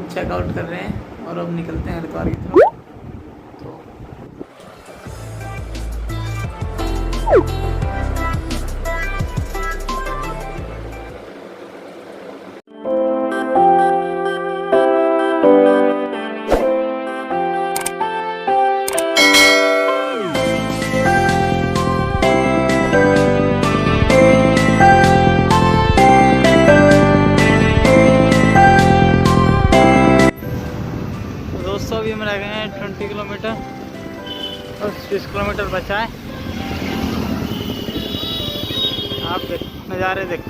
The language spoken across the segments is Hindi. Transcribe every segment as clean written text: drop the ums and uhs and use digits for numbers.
चेकआउट कर रहे हैं और अब निकलते हैं हरिद्वार की तरफ। दोस्तों अभी हम रह गए हैं 20 किलोमीटर और 30 किलोमीटर बचा है। आप देख नज़ारे देख।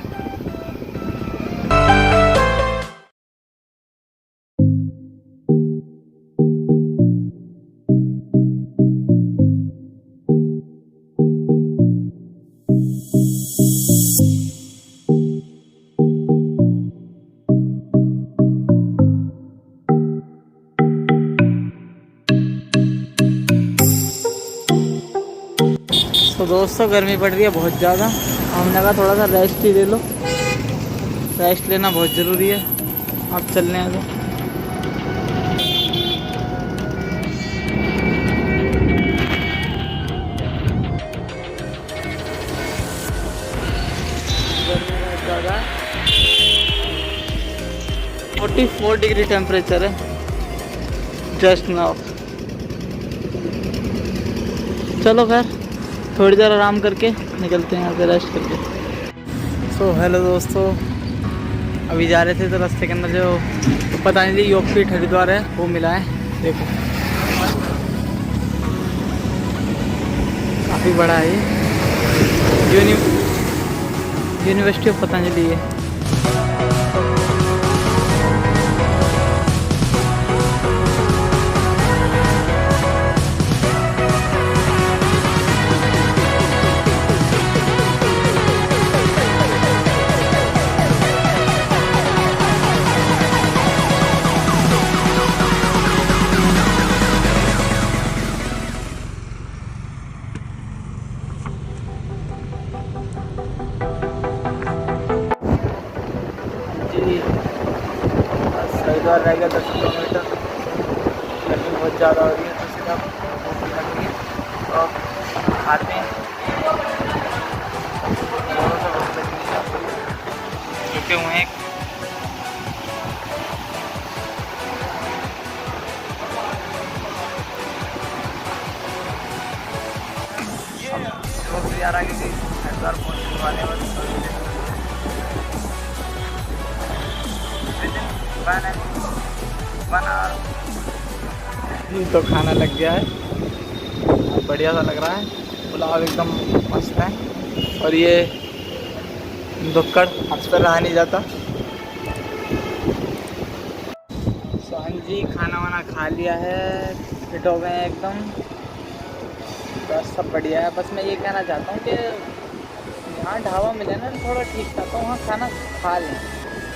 तो दोस्तों गर्मी पड़ रही है बहुत ज़्यादा। हमने कहा थोड़ा सा रेस्ट ही ले लो, रेस्ट लेना बहुत ज़रूरी है। आप चलने हैं तो गर्मी बहुत ज़्यादा है, 44 डिग्री टेम्परेचर है जस्ट नाउ। चलो खैर थोड़ी देर आराम करके निकलते हैं यहाँ से रेस्ट करके। सो हेलो दोस्तों, अभी जा रहे थे तो रास्ते के अंदर जो तो पता नहीं थी योगपीठ हरिद्वार है वो मिला है। देखो काफ़ी बड़ा है ये, यूनिवर्सिटी ऑफ पतंजलि है। हरिद्वार रह गया 10 किलोमीटर। गर्मी बहुत ज़्यादा हो रही है तो सीधा भूख लग रही है और खाते हैं। रुके हुए हैं। हरिद्वार पहुँचने वाले तो खाना लग गया है, बढ़िया सा लग रहा है। पुलाव एकदम मस्त है और ये दुक्कड़ हाथ पर रहा नहीं जाता। हाँ जी खाना वाना खा लिया है, फिट हो गए हैं एकदम, बस सब बढ़िया है। बस मैं ये कहना चाहता हूँ कि यहाँ ढाबा मिले ना थोड़ा ठीक था तो वहाँ खाना खा लें।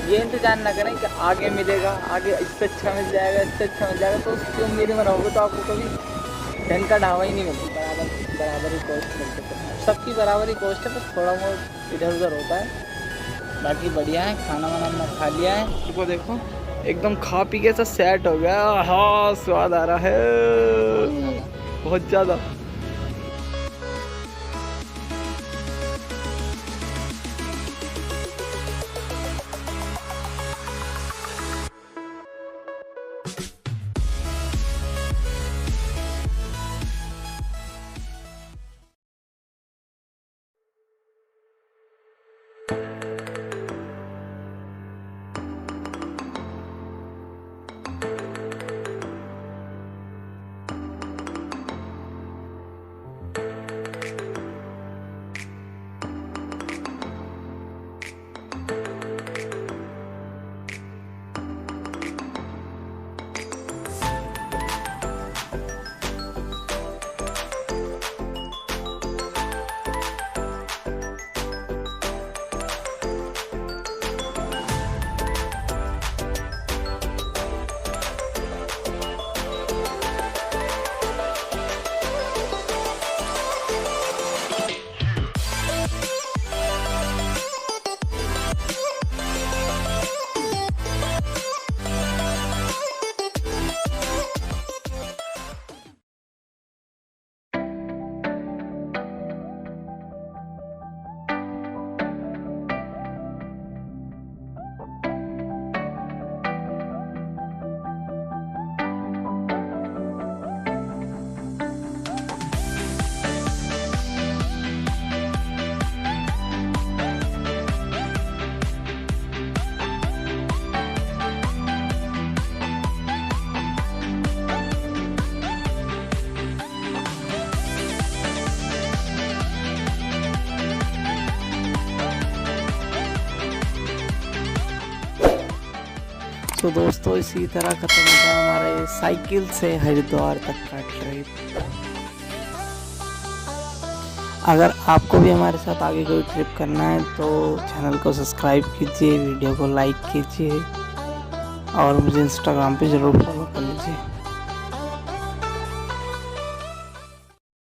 ये इंतजार ना करें कि आगे मिलेगा, आगे इससे अच्छा मिल जाएगा, इससे अच्छा मिल जाएगा, तो उसकी उम्मीद में रहोगे तो आपको कभी ढंग का ढाबा ही नहीं मिलता। बराबर ही कॉस्ट मिलते हैं, सबकी बराबर ही कॉस्ट है, बस थोड़ा बहुत इधर उधर होता है। बाकी बढ़िया है, खाना वाना हमने खा लिया है। इसको देखो एकदम खा पी के सब सेट हो गया। हाँ स्वाद आ रहा है बहुत ज़्यादा। तो दोस्तों इसी तरह ख़त्म होता है हमारे साइकिल से हरिद्वार तक का ट्रिप। अगर आपको भी हमारे साथ आगे कोई ट्रिप करना है तो चैनल को सब्सक्राइब कीजिए, वीडियो को लाइक कीजिए और मुझे इंस्टाग्राम पे ज़रूर फॉलो कर लीजिए।